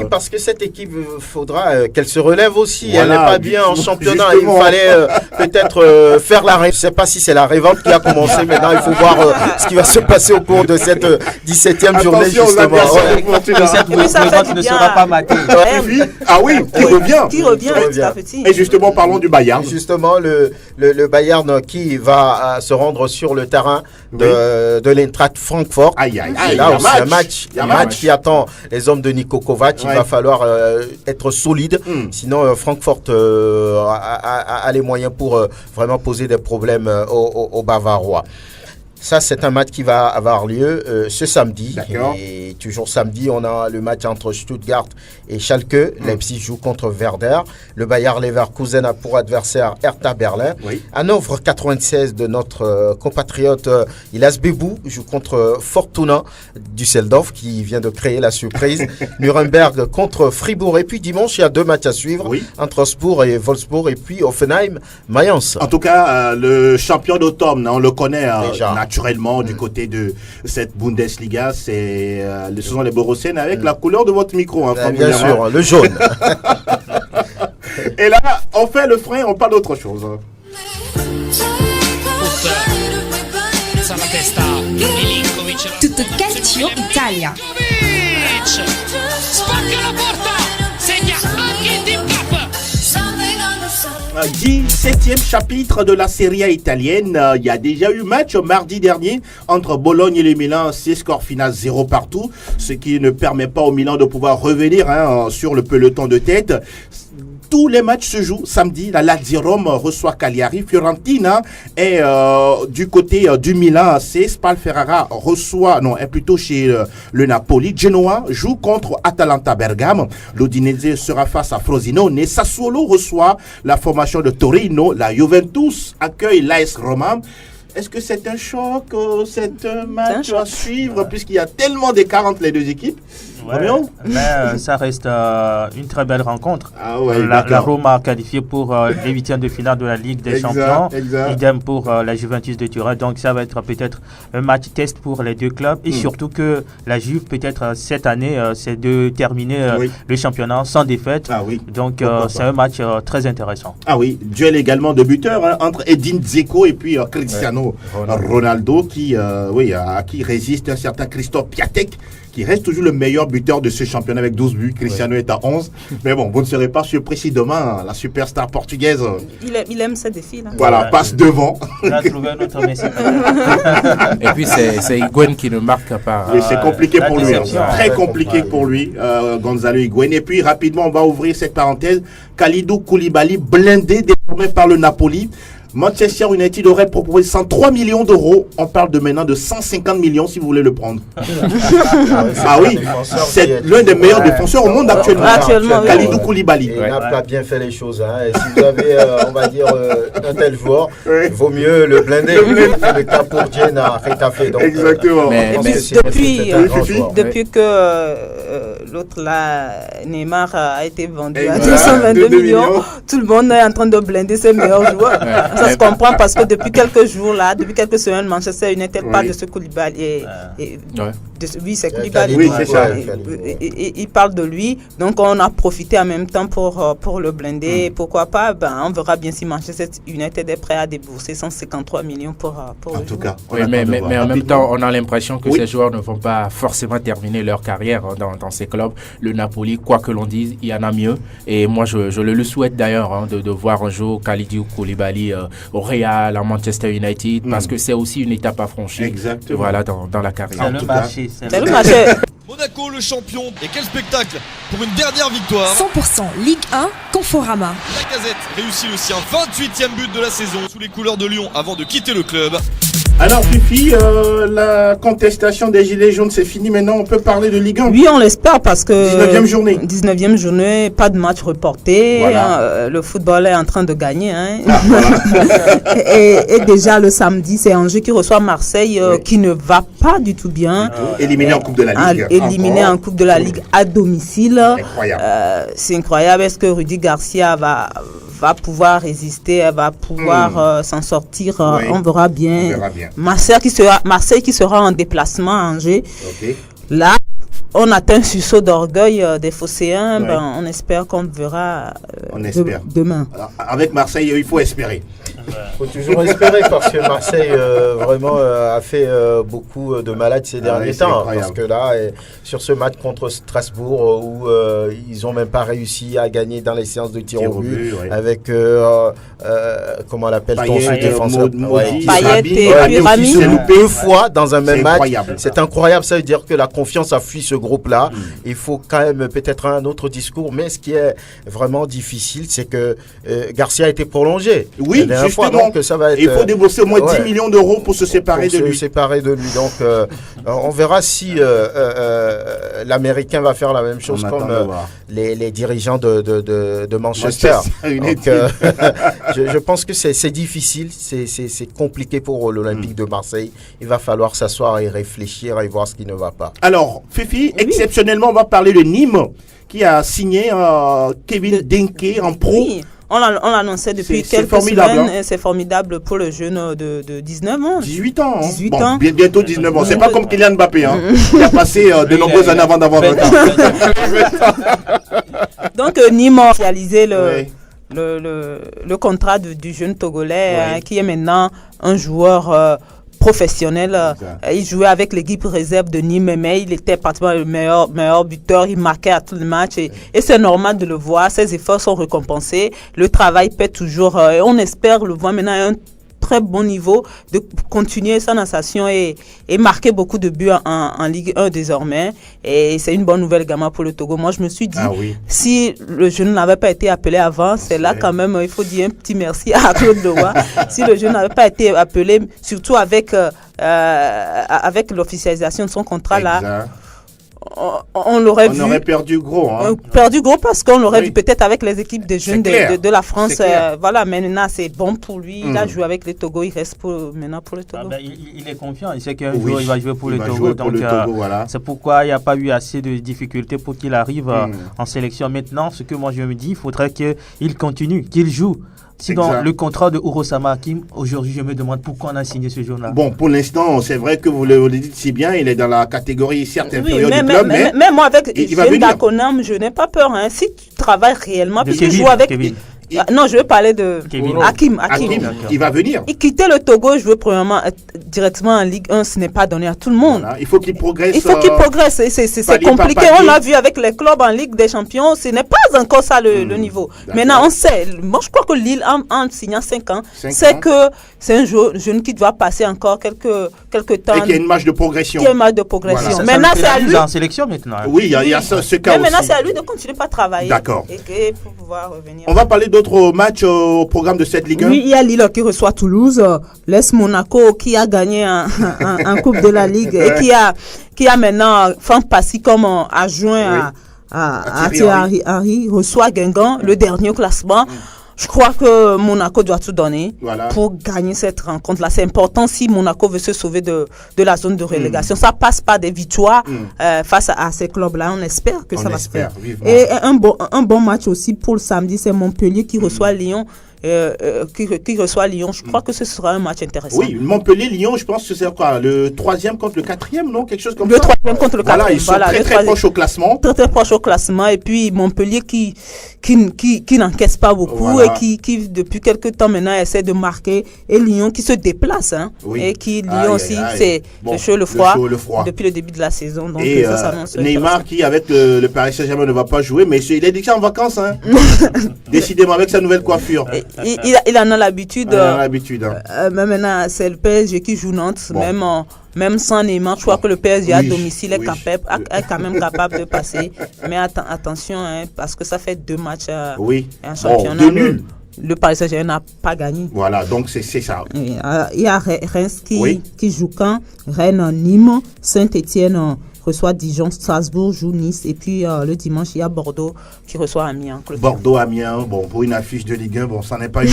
Parce que cette équipe, faudra qu'elle se relève aussi. Elle n'est pas bien en championnat. Il fallait peut-être faire la révolte. Je ne sais pas si c'est la révolte qui a commencé. Maintenant, il faut voir ce qui va se passer au cours de cette 17e journée, justement. Cette révolte ne sera pas matée. Qui revient petit à petit. Et justement, parlons du Bayern. Justement, le Bayern qui va se rendre sur le terrain de l'Eintracht Francfort. Là, c'est un match qui attend les hommes de Niko Kovac. Il va falloir être solide. Sinon, Francfort a les moyens pour vraiment poser des problèmes aux Bavarois. Ça, c'est un match qui va avoir lieu ce samedi. Et toujours samedi, on a le match entre Stuttgart et Schalke. Leipzig joue contre Werder. Le Bayer Leverkusen a pour adversaire Hertha Berlin. Hanovre 96 de notre compatriote Ilas Bebou joue contre Fortuna Düsseldorf qui vient de créer la surprise. Nuremberg contre Fribourg. Et puis dimanche, il y a 2 matchs à suivre entre Spurs et Wolfsburg et puis Offenheim, Mayence. En tout cas, le champion d'automne, on le connaît déjà. Naturellement, du côté de cette Bundesliga, ce sont les Borussiens avec la couleur de votre micro. Bien sûr, le jaune. Et là, on fait le frein, on parle d'autre chose. Tutto calcio Italia. 17e chapitre de la Serie A italienne. Il y a déjà eu match mardi dernier entre Bologne et le Milan, 6 scores final 0 partout, ce qui ne permet pas au Milan de pouvoir revenir sur le peloton de tête. Tous les matchs se jouent samedi. La Lazio Rome reçoit Cagliari. Fiorentina est du côté du Milan. C'est Spal Ferrara est plutôt chez le Napoli. Genoa joue contre Atalanta Bergame. L'Udinese sera face à Frosinone. Sassuolo reçoit la formation de Torino. La Juventus accueille l'AS Roma. Est-ce que c'est un choc? C'est un match à suivre puisqu'il y a tellement d'écart entre les deux équipes? Mais ça reste une très belle rencontre. La Roma a qualifié pour les 8e de finale de la Ligue des Champions. Idem pour la Juventus de Turin. Donc ça va être peut-être un match test pour les deux clubs. Et surtout que la Juve, peut-être cette année, c'est de terminer le championnat sans défaite. Donc c'est un match très intéressant. Duel également de buteurs entre Edin Dzeko et puis Cristiano Ronaldo à qui résiste un certain Christophe Piatek, qui reste toujours le meilleur buteur de ce championnat avec 12 buts. Cristiano est à 11. Mais bon, vous ne serez pas surpris si demain, la superstar portugaise... Il aime ce défi. Passe devant. Il a trouvé un autre Messi. Et puis, c'est Higuaín qui ne marque pas. C'est compliqué pour lui. Très compliqué pour lui, Gonzalo Higuaín. Et puis, rapidement, on va ouvrir cette parenthèse. Kalidou Koulibaly, blindé désormais par le Napoli. Manchester United aurait proposé 103 millions d'euros. On parle de maintenant de 150 millions si vous voulez le prendre. C'est l'un des meilleurs défenseurs au monde actuellement. Kalidou Koulibaly. Il n'a pas bien fait les choses. Et si vous avez, on va dire, un tel joueur, il vaut mieux le blinder. Le cas pour Dieng à Retafe. Exactement. Mais depuis que l'autre là, Neymar, a été vendu à 222 millions, tout le monde est en train de blinder ses meilleurs joueurs. Ça se comprend parce que depuis quelques jours là, depuis quelques semaines, Manchester United parle de ce Koulibaly. C'est Koulibaly. Il parle de lui. Donc on a profité en même temps pour le blinder. Pourquoi pas? On verra bien si Manchester United est prêt à débourser 153 millions pour en tout cas. Mais en même temps, on a l'impression que ces joueurs ne vont pas forcément terminer leur carrière dans ces clubs. Le Napoli, quoi que l'on dise, il y en a mieux. Et moi, je le souhaite d'ailleurs de voir un jour Kalidou Koulibaly au Real, à Manchester United, parce que c'est aussi une étape à franchir. Exactement. Voilà, dans la carrière. C'est le marché. C'est le marché. Monaco, le champion. Et quel spectacle pour une dernière victoire. 100% Ligue 1, Conforama. Lacazette réussit le sien, 28e but de la saison sous les couleurs de Lyon avant de quitter le club. Alors Fifi, la contestation des Gilets jaunes c'est fini, maintenant on peut parler de Ligue 1. Oui, on l'espère parce que 19e journée. 19e journée, pas de match reporté, voilà. Le football est en train de gagner. Hein. Ah, voilà. et déjà le samedi, c'est Angers qui reçoit Marseille qui ne va pas du tout bien. Éliminé en Coupe de la Ligue. Éliminé en Coupe de la Ligue à domicile. Incroyable. C'est incroyable. Est-ce que Rudy Garcia va pouvoir résister, va pouvoir s'en sortir, on verra bien. Marseille qui sera en déplacement à Angers. Okay. Là, on atteint un sursaut d'orgueil des Phocéens. On espère qu'on verra demain. Alors, avec Marseille, il faut espérer. Il faut toujours espérer parce que Marseille vraiment a fait beaucoup de malades ces derniers temps. Parce que là, sur ce match contre Strasbourg, où ils n'ont même pas réussi à gagner dans les séances de tir au but, avec, comment l'appelle-t-on ce défenseur Payet et Rami. Qui se loupe 2 fois dans un même match. C'est incroyable. Ça veut dire que la confiance a fui ce groupe-là. Il faut quand même peut-être un autre discours. Mais ce qui est vraiment difficile, c'est que Garcia a été prolongé. Oui, justement. Donc, ça va être, il faut débourser au moins 10 millions d'euros pour se séparer de lui. Donc, on verra si l'Américain va faire la même chose comme les dirigeants de Manchester. Donc, je pense que c'est difficile, c'est compliqué pour l'Olympique de Marseille. Il va falloir s'asseoir et réfléchir et voir ce qui ne va pas. Alors, Fifi, exceptionnellement, on va parler de Nîmes qui a signé Kevin Denke en pro. Oui. On l'annonçait depuis quelques semaines et c'est formidable pour le jeune de 19 ans. 18 ans. 18 ans. Bientôt 19 ans. C'est pas comme Kylian Mbappé. Il a passé de nombreuses années avant d'avoir 20 ans. Donc Nîmes a réalisé le contrat du jeune Togolais qui est maintenant un joueur professionnel. Il jouait avec l'équipe réserve de Nîmes, mais il était pratiquement le meilleur buteur. Il marquait à tous les matchs et c'est normal de le voir. Ses efforts sont récompensés. Le travail paie toujours. Et on espère le voir maintenant à un très bon niveau, de continuer sa natation et marquer beaucoup de buts en Ligue 1 désormais. Et c'est une bonne nouvelle également pour le Togo. Moi, je me suis dit, si le jeune n'avait pas été appelé avant, c'est là quand même, il faut dire un petit merci à Claude Leroy. Si le jeune n'avait pas été appelé, surtout avec l'officialisation de son contrat là, on aurait perdu gros. Perdu gros parce qu'on l'aurait vu peut-être avec les équipes des jeunes de la France. Voilà, maintenant c'est bon pour lui. Il a joué avec les Togo, il reste maintenant pour le Togo. Il est confiant, il sait qu'un jour il va jouer pour le Togo. Donc c'est pourquoi il n'y a pas eu assez de difficultés pour qu'il arrive en sélection. Maintenant, ce que moi je me dis, il faudrait qu'il continue, qu'il joue. Sinon, le contrat de Urosama Hakim, aujourd'hui, je me demande pourquoi on a signé ce jour-là. Bon, pour l'instant, c'est vrai que vous le dites si bien, il est dans la catégorie certes inférieure du club, mais moi, avec Dakonam, je n'ai pas peur. Si tu travailles réellement, puis tu joues avec... Non, je veux parler de Hakim. Il va venir. Il quittait le Togo, je veux premièrement directement en Ligue 1, ce n'est pas donné à tout le monde. Voilà. Il faut qu'il progresse. C'est compliqué. On l'a vu avec les clubs en Ligue des Champions, ce n'est pas encore ça le niveau. Maintenant, on sait. Moi, je crois que Lille, en signant 5 ans, c'est que c'est un jeune qui doit passer encore quelques temps. Et qu'il y a une marge de progression. Voilà. Maintenant, c'est à lui. En sélection maintenant. Oui, il y a ce cas aussi. Maintenant, c'est à lui de continuer à travailler. D'accord. Et pour pouvoir revenir. On va parler d'autres matchs au programme de cette Ligue 1. Oui, il y a Lille qui reçoit Toulouse, l'AS Monaco qui a gagné en Coupe de la Ligue et qui a maintenant Franck Passy comme adjoint à Thierry Henry, reçoit Guingamp, le dernier au classement. Je crois que Monaco doit tout donner pour gagner cette rencontre-là. C'est important si Monaco veut se sauver de la zone de relégation. Ça passe par des victoires face à ces clubs-là. On espère que ça va se faire. Vivement. Et un bon match aussi pour le samedi, c'est Montpellier qui reçoit Lyon. Qui reçoit Lyon. Je crois que ce sera un match intéressant. Oui, Montpellier-Lyon, je pense que c'est quoi, le 3e contre le 4e, non? Quelque chose comme ça. Le 3e contre le 4e. Voilà, ils sont très proches au classement. Très proches au classement. Et puis Montpellier qui n'encaisse pas beaucoup et qui depuis quelques temps maintenant essaie de marquer. Et Lyon qui se déplace. Et qui, Lyon aussi, c'est le chaud, le froid depuis le début de la saison. Donc et ça s'annonce. Neymar qui, avec le Paris Saint-Germain, ne va pas jouer, mais il est déjà en vacances. Décidément, avec sa nouvelle coiffure. Il en a l'habitude. Mais maintenant, c'est le PSG qui joue Nantes. Bon. Même même sans Neymar, je crois que le PSG à domicile est quand même capable de passer. Mais attention, parce que ça fait 2 matchs en championnat. 2 nuls. Le Paris Saint-Germain n'a pas gagné. Voilà, donc c'est ça. Il y a Reims qui joue quand Rennes, Nîmes, Saint-Etienne reçoit Dijon, Strasbourg joue Nice, et puis le dimanche il y a Bordeaux qui reçoit Amiens. Bordeaux-Amiens, pour une affiche de Ligue 1, ça n'est pas une.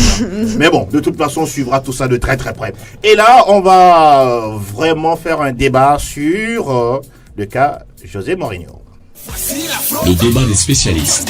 Mais bon, de toute façon, on suivra tout ça de très très près. Et là, on va vraiment faire un débat sur le cas José Mourinho. Le débat des spécialistes.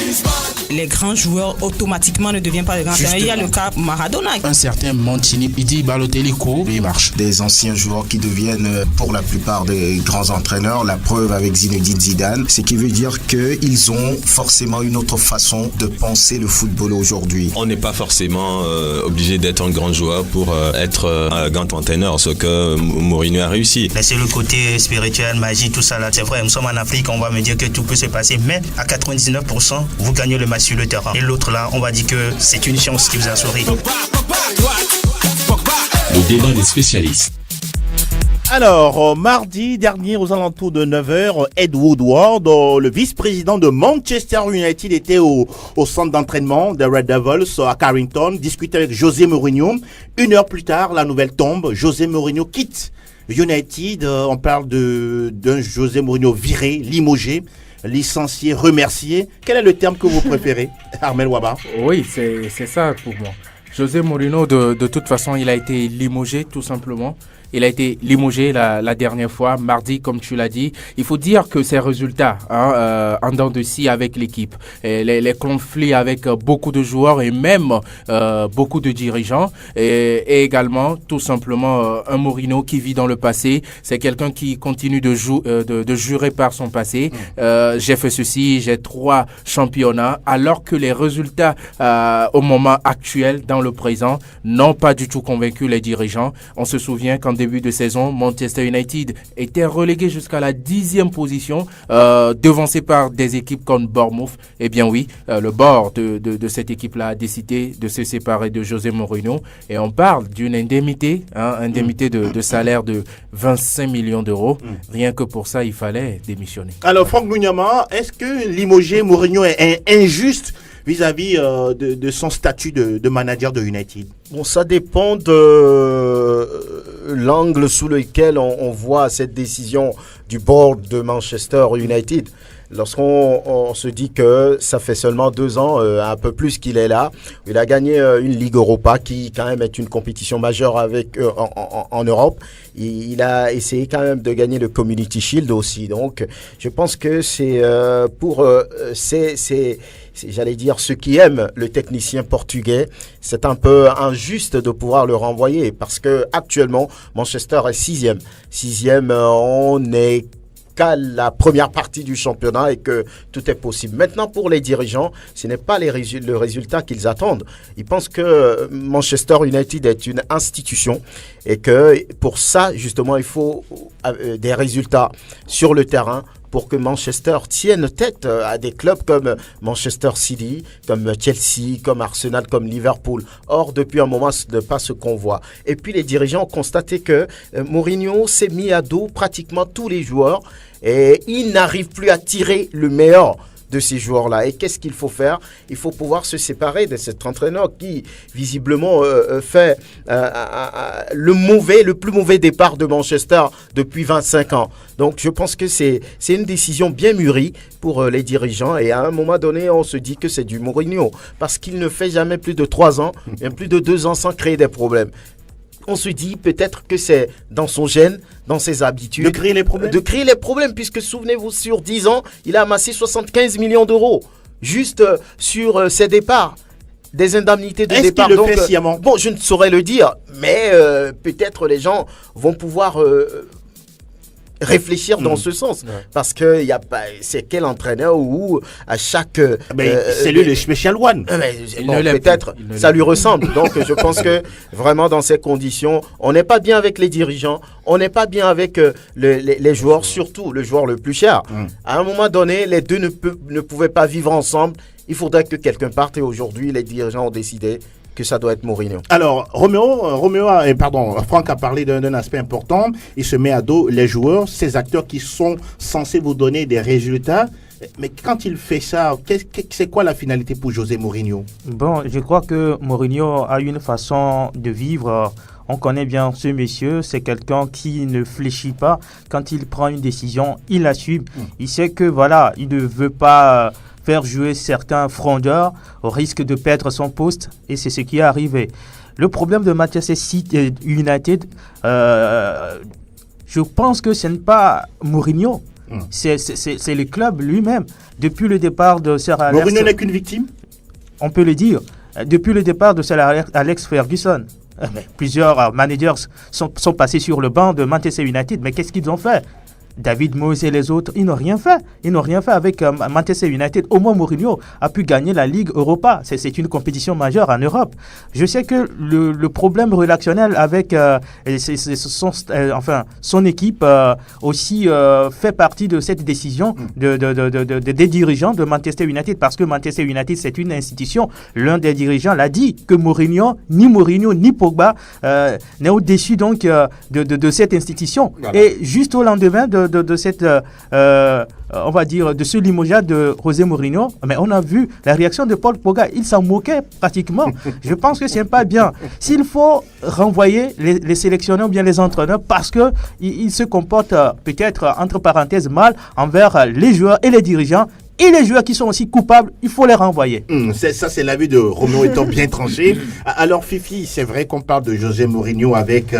Les grands joueurs automatiquement ne deviennent pas des grands entraîneurs. Il y a le cas Maradona. Un certain Mancini, il dit Balotelli court, il marche. Des anciens joueurs qui deviennent pour la plupart des grands entraîneurs. La preuve avec Zinedine Zidane, ce qui veut dire qu'ils ont forcément une autre façon de penser le football aujourd'hui. On n'est pas forcément obligé d'être un grand joueur pour être un grand entraîneur, ce que Mourinho a réussi. Mais c'est le côté spirituel, magie, tout ça là. C'est vrai, nous sommes en Afrique, on va me dire que tout peut se passer, mais à 99%, vous gagnez le match sur le terrain. Et l'autre là, on va dire que c'est une chance qui vous a souri. Le débat des spécialistes. Alors, mardi dernier, aux alentours de 9h, Ed Woodward, le vice-président de Manchester United, était au centre d'entraînement des Red Devils à Carrington, discutait avec José Mourinho. 1 heure plus tard, la nouvelle tombe, José Mourinho quitte United. On parle d'un José Mourinho viré, limogé, licencié, remercié. Quel est le terme que vous préférez, Armel Waba? Oui, c'est ça pour moi. José Mourinho, de toute façon, il a été limogé, tout simplement. Il a été limogé la dernière fois, mardi, comme tu l'as dit. Il faut dire que ses résultats, en dents de scie avec l'équipe, et les conflits avec beaucoup de joueurs et même beaucoup de dirigeants, et également, tout simplement, un Mourinho qui vit dans le passé. C'est quelqu'un qui continue de jurer par son passé. J'ai fait ceci, j'ai 3 championnats, alors que les résultats au moment actuel, dans le présent, n'ont pas du tout convaincu les dirigeants. On se souvient qu'en début de saison, Manchester United était relégué jusqu'à la 10e position, devancé par des équipes comme Bournemouth. Eh bien oui, le board de cette équipe-là a décidé de se séparer de José Mourinho, et on parle d'une indemnité, indemnité de salaire de 25 millions d'euros. Rien que pour ça, il fallait démissionner. Alors Franck Mougnama, est-ce que limoger Mourinho est injuste vis-à-vis de son statut de manager de United? Bon, ça dépend de l'angle sous lequel on voit cette décision du board de Manchester United. Lorsqu'on se dit que ça fait seulement 2 ans, un peu plus qu'il est là, il a gagné une Ligue Europa qui quand même est une compétition majeure en Europe. Il a essayé quand même de gagner le Community Shield aussi. Donc, je pense que c'est j'allais dire, ceux qui aiment le technicien portugais, c'est un peu injuste de pouvoir le renvoyer parce que actuellement Manchester est 6e. 6e, on est qu'à la première partie du championnat et que tout est possible. Maintenant, pour les dirigeants, ce n'est pas le résultat qu'ils attendent. Ils pensent que Manchester United est une institution et que pour ça, justement, il faut des résultats sur le terrain pour que Manchester tienne tête à des clubs comme Manchester City, comme Chelsea, comme Arsenal, comme Liverpool. Or, depuis un moment, ce n'est pas ce qu'on voit. Et puis, les dirigeants ont constaté que Mourinho s'est mis à dos pratiquement tous les joueurs et il n'arrive plus à tirer le meilleur de ces joueurs-là. Et qu'est-ce qu'il faut faire? Il faut pouvoir se séparer de cet entraîneur qui, visiblement, fait le plus mauvais départ de Manchester depuis 25 ans. Donc, je pense que c'est une décision bien mûrie pour les dirigeants. Et à un moment donné, on se dit que c'est du Mourinho. Parce qu'il ne fait jamais plus de 3 ans, bien plus de 2 ans sans créer des problèmes. On se dit peut-être que c'est dans son gène, dans ses habitudes. De créer les problèmes. De créer les problèmes, puisque souvenez-vous, sur 10 ans, il a amassé 75 millions d'euros juste sur ses départs. Des indemnités de départ. Est-ce qu'il le fait sciemment? Bon, je ne saurais le dire, mais peut-être les gens vont pouvoir réfléchir dans ce sens, parce que c'est quel entraîneur où à chaque c'est lui le special one. Peut-être ça lui ressemble. Donc je pense que vraiment dans ces conditions, on n'est pas bien avec les dirigeants, on n'est pas bien avec les joueurs, surtout le joueur le plus cher. À un moment donné, les deux ne pouvaient pas vivre ensemble. Il faudrait que quelqu'un parte, et aujourd'hui les dirigeants ont décidé que ça doit être Mourinho. Alors, Franck a parlé d'un aspect important. Il se met à dos les joueurs, ces acteurs qui sont censés vous donner des résultats. Mais quand il fait ça, c'est quoi la finalité pour José Mourinho? Bon, je crois que Mourinho a une façon de vivre. On connaît bien ce monsieur, c'est quelqu'un qui ne fléchit pas. Quand il prend une décision, il assume. Il sait que voilà, il ne veut pas faire jouer certains frondeurs au risque de perdre son poste, et c'est ce qui est arrivé. Le problème de Manchester United, je pense que ce n'est pas Mourinho. C'est le club lui-même. Depuis le départ de Sir Alex... Mourinho n'est qu'une victime? On peut le dire. Depuis le départ de Sir Alex Ferguson, plusieurs managers sont passés sur le banc de Manchester United. Mais qu'est-ce qu'ils ont fait? David Moyes et les autres, ils n'ont rien fait. Ils n'ont rien fait avec Manchester United. Au moins, Mourinho a pu gagner la Ligue Europa. C'est une compétition majeure en Europe. Je sais que le problème relationnel avec son équipe aussi fait partie de cette décision des dirigeants de Manchester United, parce que Manchester United, c'est une institution. L'un des dirigeants l'a dit, que ni Mourinho, ni Pogba n'est au-dessus donc de cette institution. Voilà. Et juste au lendemain de cette, on va dire, de ce limogeage de José Mourinho, mais on a vu la réaction de Paul Pogba. Il s'en moquait pratiquement. Je pense que c'est pas bien. S'il faut renvoyer les sélectionneurs ou bien les entraîneurs parce que ils se comportent peut-être, entre parenthèses, mal envers les joueurs et les dirigeants, et les joueurs qui sont aussi coupables, il faut les renvoyer. C'est l'avis de Roméo étant bien tranché. Alors Fifi, c'est vrai qu'on parle de José Mourinho avec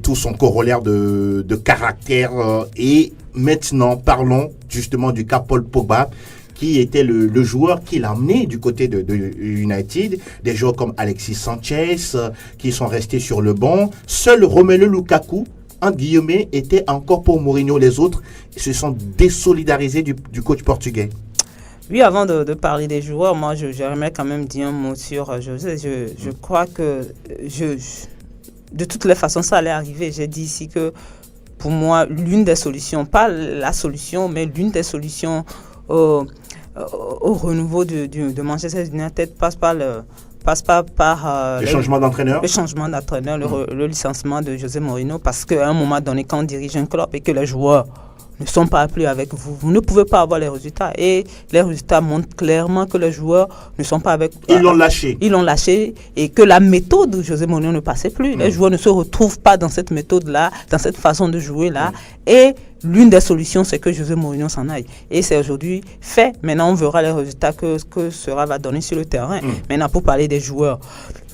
tout son corollaire de caractère. Et maintenant, parlons justement du cas Paul Pogba, qui était le joueur qui l'a amené du côté de United. Des joueurs comme Alexis Sanchez qui sont restés sur le banc. Seul Romelu Lukaku, entre guillemets, était encore pour Mourinho. Les autres se sont désolidarisés du coach portugais. Oui, avant de parler des joueurs, moi, j'aimerais quand même dire un mot sur José. Je crois que de toutes les façons, ça allait arriver. J'ai dit ici que pour moi, l'une des solutions, pas la solution, mais l'une des solutions au renouveau de Manchester United passe par le changement d'entraîneur. Le changement d'entraîneur, le licenciement de José Mourinho, parce qu'à un moment donné, quand on dirige un club et que les joueurs ne sont pas appelés avec vous, vous ne pouvez pas avoir les résultats. Et les résultats montrent clairement que les joueurs ne sont pas avec vous. Ils l'ont lâché. Ils l'ont lâché, et que la méthode de José Mourinho ne passait plus. Les joueurs ne se retrouvent pas dans cette méthode-là, dans cette façon de jouer-là. Et l'une des solutions, c'est que José Mourinho s'en aille. Et c'est aujourd'hui fait. Maintenant, on verra les résultats que cela va donner sur le terrain. Maintenant, pour parler des joueurs,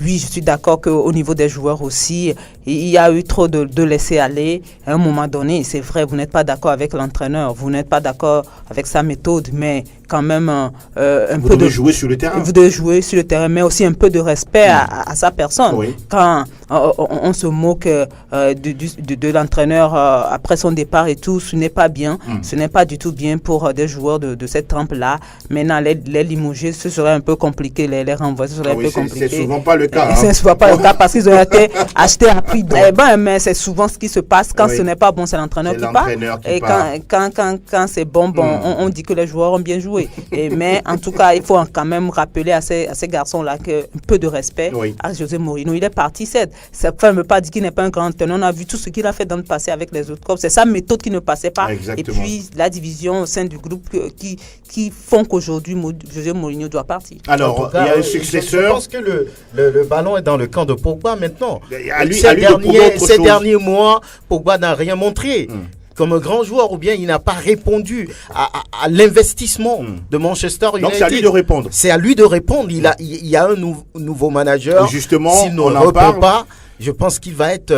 oui, je suis d'accord qu'au niveau des joueurs aussi, il y a eu trop de laisser aller. À un moment donné, c'est vrai, vous n'êtes pas d'accord avec l'entraîneur, vous n'êtes pas d'accord avec sa méthode, mais quand même vous devez jouer sur le terrain. Vous devez jouer sur le terrain, mais aussi un peu de respect à sa personne. Oui. Quand on se moque de l'entraîneur après son départ et tout, ce n'est pas bien. Ce n'est pas du tout bien pour des joueurs de cette trempe-là. Maintenant, les limoger, ce serait un peu compliqué. Les renvoyer, ce serait un peu compliqué. C'est souvent pas le cas. C'est souvent pas le cas parce qu'ils ont été achetés à prix d'or. Mais c'est souvent ce qui se passe. Quand ce n'est pas bon, c'est l'entraîneur qui part. Et quand c'est bon, on dit que les joueurs ont bien joué. Mais en tout cas, il faut quand même rappeler à ces garçons-là qu'un peu de respect à José Mourinho. Il est parti, ça ne veut pas dire qu'il n'est pas un grand entraîneur. On a vu tout ce qu'il a fait dans le passé avec les autres clubs. C'est sa méthode qui ne passait pas. Exactement. Et puis la division au sein du groupe qui font qu'aujourd'hui José Mourinho doit partir. Alors, il y a un successeur. Je pense que le ballon est dans le camp de Pogba maintenant. Ces derniers mois, Pogba n'a rien montré. Comme un grand joueur, ou bien il n'a pas répondu à l'investissement de Manchester United. Donc c'est à lui de répondre. C'est à lui de répondre. Il y a un nouveau manager. Justement, s'il ne répond pas, je pense qu'il va être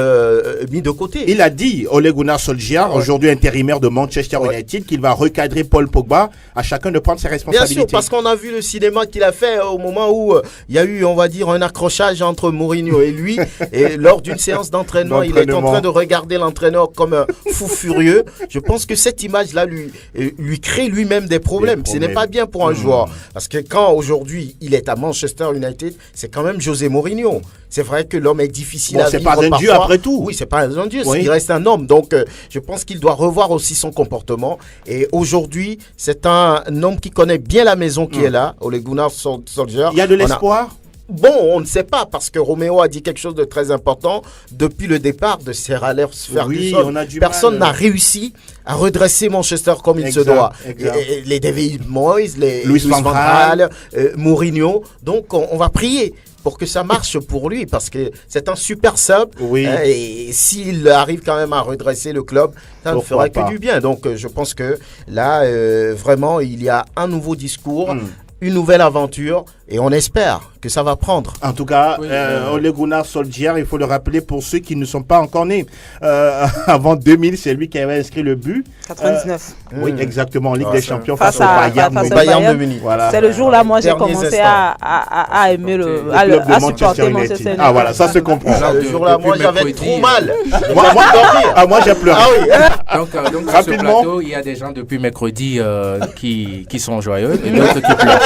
mis de côté. Il a dit, Ole Gunnar Solskjaer, aujourd'hui intérimaire de Manchester United, qu'il va recadrer Paul Pogba, à chacun de prendre ses responsabilités. Bien sûr, parce qu'on a vu le cinéma qu'il a fait au moment où il y a eu, on va dire, un accrochage entre Mourinho et lui. Et lors d'une séance d'entraînement, il est en train de regarder l'entraîneur comme un fou furieux. Je pense que cette image-là lui crée lui-même des problèmes. Ce n'est pas bien pour un joueur. Parce que quand aujourd'hui il est à Manchester United, c'est quand même José Mourinho. C'est vrai que l'homme est difficile à vivre. C'est pas un dieu après tout. Oui, c'est pas un dieu. Il reste un homme. Donc, je pense qu'il doit revoir aussi son comportement. Et aujourd'hui, c'est un homme qui connaît bien la maison qui est là, Ole Gunnar Solskjaer. Il y a de l'espoir. bon, on ne sait pas, parce que Roméo a dit quelque chose de très important. Depuis le départ de Sir Alex Ferguson, personne n'a réussi à redresser Manchester comme il se doit. Les David Moyes, les Louis van Gaal, Mourinho. Donc, on va prier pour que ça marche pour lui, parce que c'est un super sub. Et s'il arrive quand même à redresser le club, ça ne ferait que du bien. Donc, je pense que là, vraiment, il y a un nouveau discours, une nouvelle aventure, et on espère que ça va prendre. En tout cas, Ole Gunnar Solskjaer, il faut le rappeler pour ceux qui ne sont pas encore nés. Avant 2000, c'est lui qui avait inscrit le but. 99. Oui, exactement, en Ligue des Champions face au Bayern de Munich. Voilà. C'est le jour-là, moi, j'ai commencé à aimer à supporter Manchester United. Ah voilà, ça se comprend. Le jour-là, moi, j'avais trop mal. Moi, j'ai pleuré. Donc sur ce plateau, il y a des gens depuis mercredi qui sont joyeux et d'autres qui pleurent.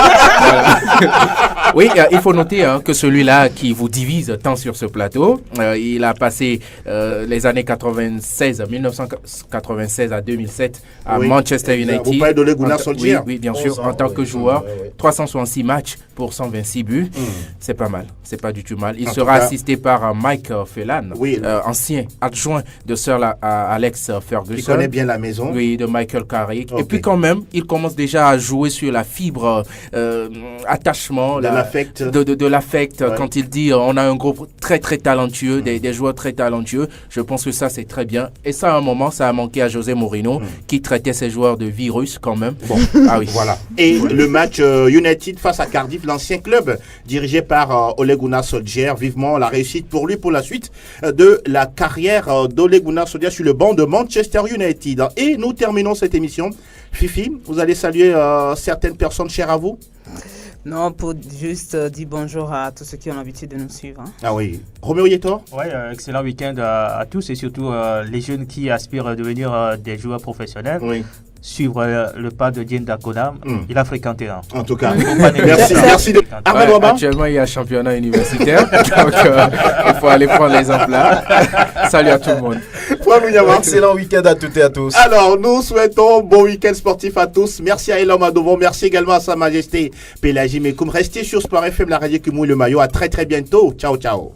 Oui, il faut noter que celui-là qui vous divise tant sur ce plateau, il a passé les années 1996 à 2007 à Manchester United. Vous parlez d'Ole Gunnar Solskjaer? Oui, bien sûr, en tant que joueur. 366 matchs pour 126 buts. C'est pas mal, c'est pas du tout mal. Il sera assisté par Mike Phelan, ancien adjoint de Sir Alex Ferguson. Il connaît bien la maison. Oui, de Michael Carrick. Et puis quand même, il commence déjà à jouer sur la fibre attachement, de l'affect. Quand il dit on a un groupe très très talentueux, des joueurs très talentueux, je pense que ça c'est très bien. Et ça à un moment, ça a manqué à José Mourinho qui traitait ses joueurs de virus quand même. Bon, voilà. Et le match United face à Cardiff, l'ancien club dirigé par Ole Gunnar Solskjaer, vivement la réussite pour lui pour la suite de la carrière d'Ole Gunnar Solskjaer sur le banc de Manchester United. Et nous terminons cette émission. Fifi, vous allez saluer certaines personnes chères à vous? Non, pour juste dire bonjour à tous ceux qui ont l'habitude de nous suivre. Ah oui. Roméo Yetor? Oui, excellent week-end à tous et surtout les jeunes qui aspirent à devenir des joueurs professionnels. Oui. Suivre le pas de Dieng Dakona, il a fréquenté. En tout cas, merci. Actuellement, il y a un championnat universitaire, donc il faut aller prendre l'exemple là. Salut à tout le monde. Excellent week-end à toutes et à tous. Alors, nous souhaitons bon week-end sportif à tous. Merci à Elam Adovon, merci également à Sa Majesté Pélagie Mekoum. Restez sur Sport FM, la radio qui mouille le maillot. À très très bientôt. Ciao, ciao.